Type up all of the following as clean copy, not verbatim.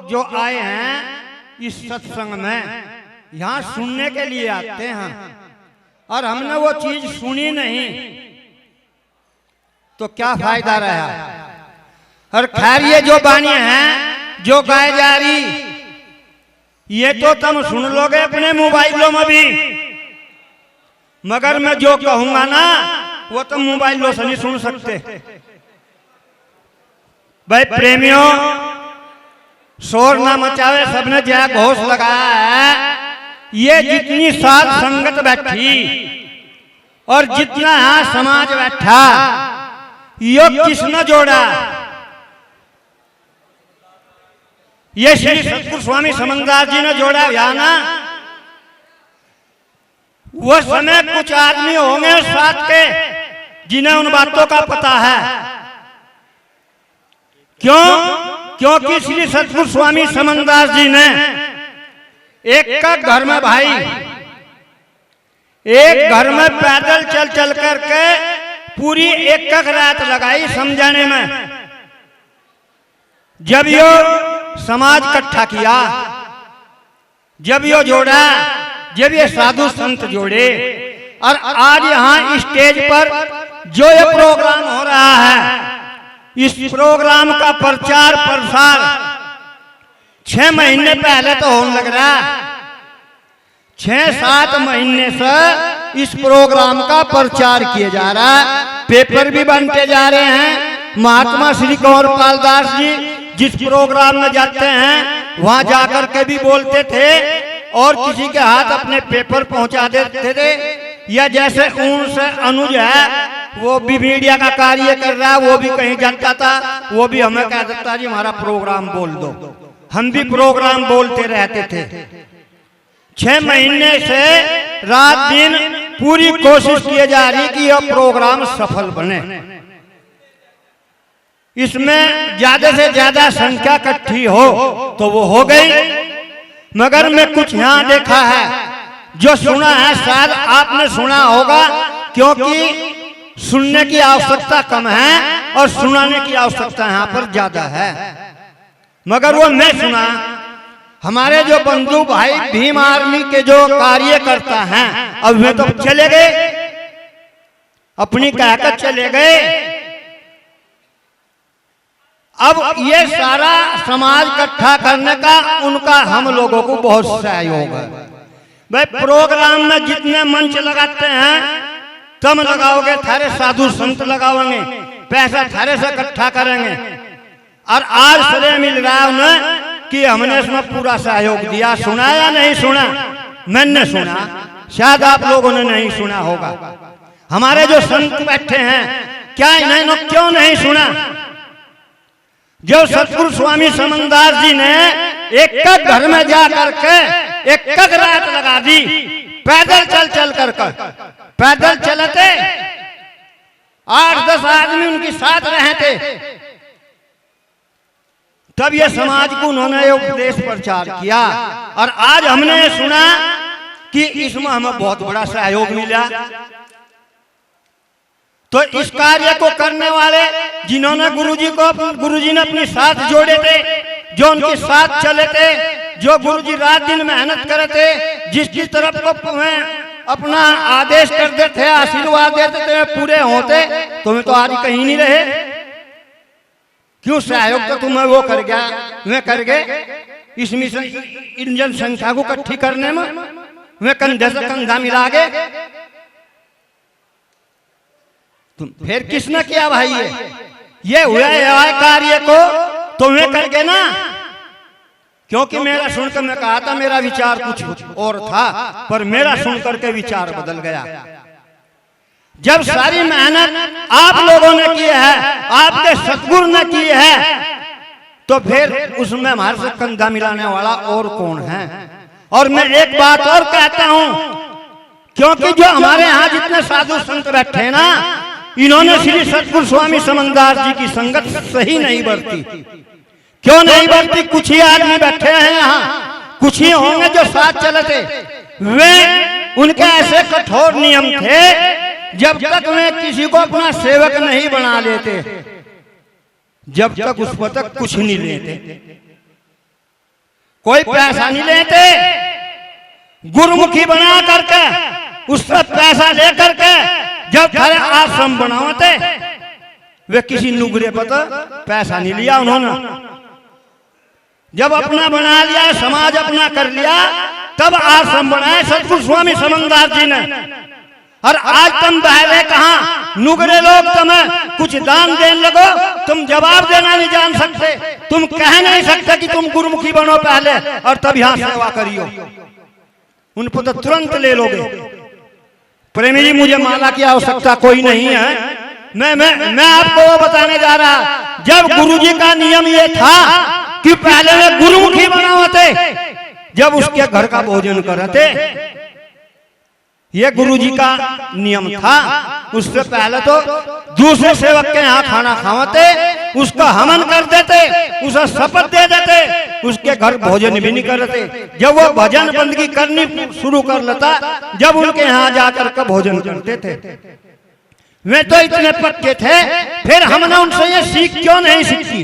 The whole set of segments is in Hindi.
जो आए हैं इस सत्संग में, यहाँ सुनने के लिए आते हैं और हमने वो चीज सुनी नहीं तो क्या फायदा रहा। और खैर ये जो बानी है जो गाय जा रही ये तो तुम सुन लोगे अपने मोबाइलों में भी, मगर मैं जो कहूंगा ना वो तुम मोबाइलों से नहीं सुन सकते। भाई प्रेमियों, शोर ना मचावे, सबने जय घोष लगाया है। ये जितनी साध संगत बैठी और जितना यहाँ समाज बैठा, यो किसने जोड़ा? ये श्री सतगुरु स्वामी समंदास जी ने जोड़ा या ना? वो समय कुछ आदमी होंगे साथ के जिन्हें उन बातों का पता है। क्यों? क्योंकि श्री सतगुरु स्वामी समंदास जी ने एक का घर में भाई, एक घर में पैदल चल चल करके पूरी एक रात लगाई समझाने में। जब यो समाज इकट्ठा किया, जब यो जोड़ा, जब ये साधु संत जोड़े, और आज यहाँ स्टेज पर जो ये प्रोग्राम हो रहा है, इस प्रोग्राम का प्रचार प्रसार 6 महीने पहले तो होने लग रहा है। 6-7 महीने से इस प्रोग्राम का प्रचार किया जा रहा है, पेपर भी बनते जा रहे हैं। महात्मा श्री कंवरपाल दास जी जिस प्रोग्राम में जाते हैं वहां जाकर के भी बोलते थे और किसी के हाथ अपने पेपर पहुंचा देते थे। या जैसे ऊन से अनुज है, वो भी मीडिया का कार्य कर रहा है, वो भी कहीं जाता था, वो भी हमें कह देता जी हमारा प्रोग्राम बोल दो। हम भी प्रोग्राम बोलते रहते थे। 6 महीने से रात दिन पूरी कोशिश की जा रही कि यह प्रोग्राम सफल बने। इसमें ज्यादा से ज्यादा संख्या इकट्ठी हो तो वो हो गई, मगर मैं कुछ यहाँ देखा है, जो सुना है शायद आपने सुना होगा, क्योंकि सुनने की आवश्यकता कम है और सुनाने की आवश्यकता यहाँ पर ज्यादा है। मगर वो मैं सुना, हमारे जो बंधु भाई भीम आर्मी के जो कार्यकर्ता हैं, अब वे तो चले गए, अपनी कहकर चले गए। अब ये सारा समाज इकट्ठा करने का उनका हम लोगों को बहुत सहयोग है। भाई प्रोग्राम में जितने मंच लगाते हैं कम लगाओगे, थारे साधु संत लगाओगे, पैसा थारे से इकट्ठा करेंगे। और आज श्रेय मिल रहा है उन्हें कि हमने इसमें पूरा सहयोग दिया। सुना या नहीं सुना? मैंने सुना, शायद आप लोगों ने नहीं सुना होगा। हमारे जो संत बैठे हैं, क्या इन्होंने क्यों नहीं सुना? जो सतगुरु स्वामी समंदास जी ने एक घर में जा करके एक रात लगा दी, पैदल चल चल कर पैदल चलते, 8-10 आदमी उनके साथ रहे थे। तब ये समाज को उन्होंने उपदेश प्रचार किया और आज हमने सुना कि इसमें हमें बहुत बड़ा सहयोग मिला। तो इस कार्य को करने वाले जिन्होंने गुरुजी ने अपने साथ जोड़े थे, जो उनके साथ चले थे, जो गुरुजी रात दिन मेहनत करे थे, जिसकी तरफ को अपना आदेश करते थे, आशीर्वाद देते थे, पूरे होते, तुम्हें तो आज कहीं नहीं रहे। क्यों? सहयोग तो तुम्हें वो कर गया, वे कर गए इस मिशन इन जनसंख्या को इकट्ठी करने में, वे कंधे से कंधा मिला गए। तुम फिर किसने किया भाई? ये हुआ है कार्य को तुम्हें कर गए ना। क्योंकि मेरा सुनकर मैं कहा था मेरा विचार कुछ और था, पर मेरा सुनकर के विचार बदल गया। जब सारी मेहनत आप लोगों ने की है, आपके सतगुरु ने की है, तो फिर उसमें हमारे से कंधा मिलाने वाला और कौन है? और मैं एक बात और कहता हूं, क्योंकि जो हमारे यहाँ जितने साधु संत बैठे हैं ना, इन्होंने श्री सतगुरु स्वामी समंदास जी की संगत सही नहीं बरती। क्यों नहीं बरती? कुछ ही आदमी बैठे हैं यहाँ, कुछ ही होंगे जो साथ चले थे। वे उनके ऐसे कठोर नियम थे, जब तक वे किसी को अपना सेवक नहीं बना लेते, जब तक उस पर तक कुछ नहीं लेते। कोई पैसा नहीं लेते, गुरुमुखी बना करके उससे पैसा ले करके जब थारे आश्रम बनावते, वे किसी नुगरे पर तो पैसा नहीं लिया उन्होंने। जब अपना बना लिया, समाज अपना कर लिया, तब आश्रम बनाए सतगुरु स्वामी समनदास जी ने। और आज तुम बहरे कहाँ, नुगरे लोग तुम्हें कुछ दान देने लगो, तुम जवाब देना नहीं जान सकते, तुम कह नहीं सकते कि तुम गुरुमुखी बनो पहले और तब यहाँ सेवा करियो। उन पर तो तुरंत ले लोगे। प्रेमी जी, मुझे माला की आवश्यकता कोई नहीं है। मैं आपको वो बताने जा रहा, जब गुरुजी का नियम ये था कि पहले वे गुरुमुखी बनावते, जब उसके घर का भोजन करते, ये गुरुजी का नियम था। उससे पहले तो दूसरे सेवक के यहाँ खाना खावते, उसका हवन कर देते, उसे शपथ दे देते, उसके घर भोजन भी नहीं करते। जब वो भजन बंदगी करनी शुरू कर लेता, जब उनके यहाँ जाकर के भोजन करते थे। वे तो इतने पक्के थे, फिर हमने उनसे ये सीख क्यों नहीं सीखी?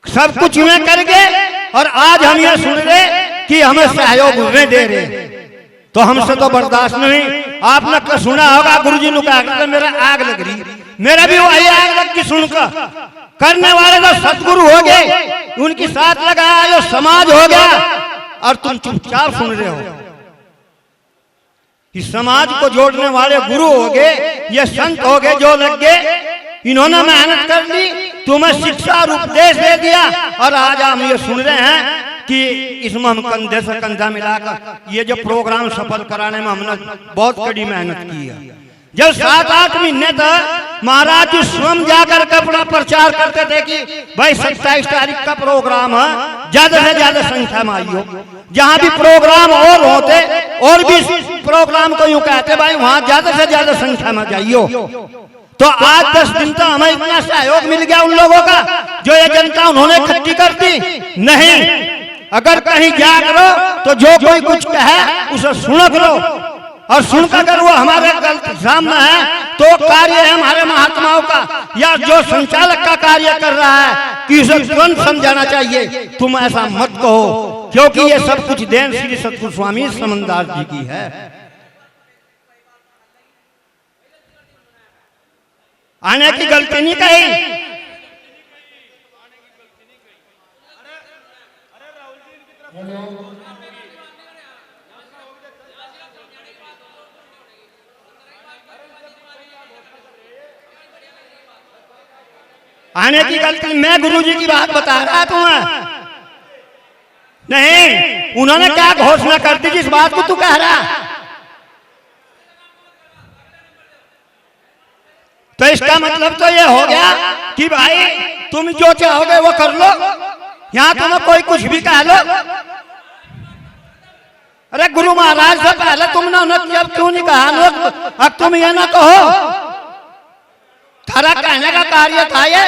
सब कुछ वे कर गए और आज हम ये सुन रहे कि हमें सहयोग वे दे रहे, तो हमसे तो बर्दाश्त नहीं। आपने सुना होगा गुरुजी ने कहा मेरा आग लग रही, मेरा भी वही आग लग की सुनकर। करने वाले तो सतगुरु हो गए, उनकी साथ लगाया जो समाज हो गया, और तुम चुपचाप सुन रहे हो कि समाज को जोड़ने वाले गुरु हो गए, ये संत हो गए जो लग गए, इन्होंने मेहनत कर ली, तुम्हें शिक्षा और उपदेश दे दिया, और आज हम ये सुन रहे हैं कि इसमें हम कंधे से कंधा मिलाकर ये जो प्रोग्राम सफल कराने में हमने बहुत कड़ी मेहनत की है। जब 7-8 महीने तक महाराज जी स्वयं जाकर के अपना प्रचार करते थे कि भाई 27 तारीख का प्रोग्राम है, ज्यादा से ज्यादा संख्या में आइयो। जहाँ भी प्रोग्राम और होते, और भी प्रोग्राम को यूं कहते भाई वहां ज्यादा से ज्यादा संख्या में जाइयो। तो आज 10 दिन तो हमें इतना सहयोग मिल गया उन लोगों का, जो ये जनता उन्होंने इकट्ठी कर दी। नहीं, अगर कहीं जाग लो तो जो कोई कुछ कहे उसे सुनक लो, और सुनकर अगर वो हमारे गलत सामने है तो कार्य है हमारे महात्माओं का या जो संचालक का कार्य कर रहा है कि उसे तुरंत समझाना चाहिए, तुम ऐसा मत कहो, क्योंकि ये सब कुछ देन श्री सतगुरु स्वामी समनदास जी की है। आने की गलती नहीं कही। आने की गलती, मैं गुरुजी की बात बता रहा तुम्हें नहीं। उन्होंने क्या घोषणा कर दी जिस बात को तू कह रहा? तो इसका मतलब तो ये हो गया कि भाई तुम जो चाहोगे वो कर लो, यहां तुम्हें कोई कुछ भी कह लो। अरे गुरु महाराज से पहले तुमने उन्हें क्यों नहीं कहा? अब तुम ये ना कहो, थारा कहने का कार्य था ये,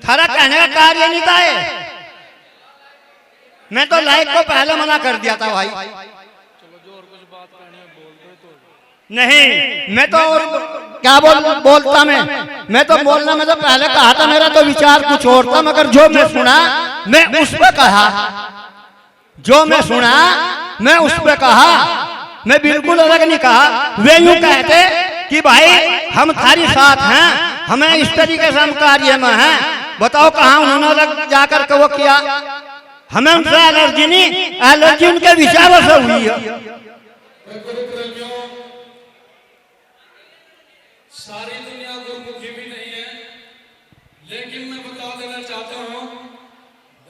थारा कहने का कार्य नहीं था ये। मैं तो लाइक को पहले मना कर दिया था भाई। नहीं, मैं तो और क्या बोलता मैं तो बोलना, मैं तो पहले कहा था, मेरा तो विचार कुछ और था, मगर जो मैं सुना मैं उस पे कहा, जो मैं सुना मैं उस पे कहा, मैं बिल्कुल अलग नहीं कहा। वे यूं कहते कि भाई हम थारी साथ हैं, हमें इस तरीके से हम कार्य में हैं। बताओ कहाँ उन्होंने अलग जाकर के वो किया? हमें उनसे एलर्जी नहीं, एलर्जी उनके विचारों से हुई है। सारी दुनिया गुरुमुखी भी नहीं है, लेकिन मैं बता देना चाहता हूं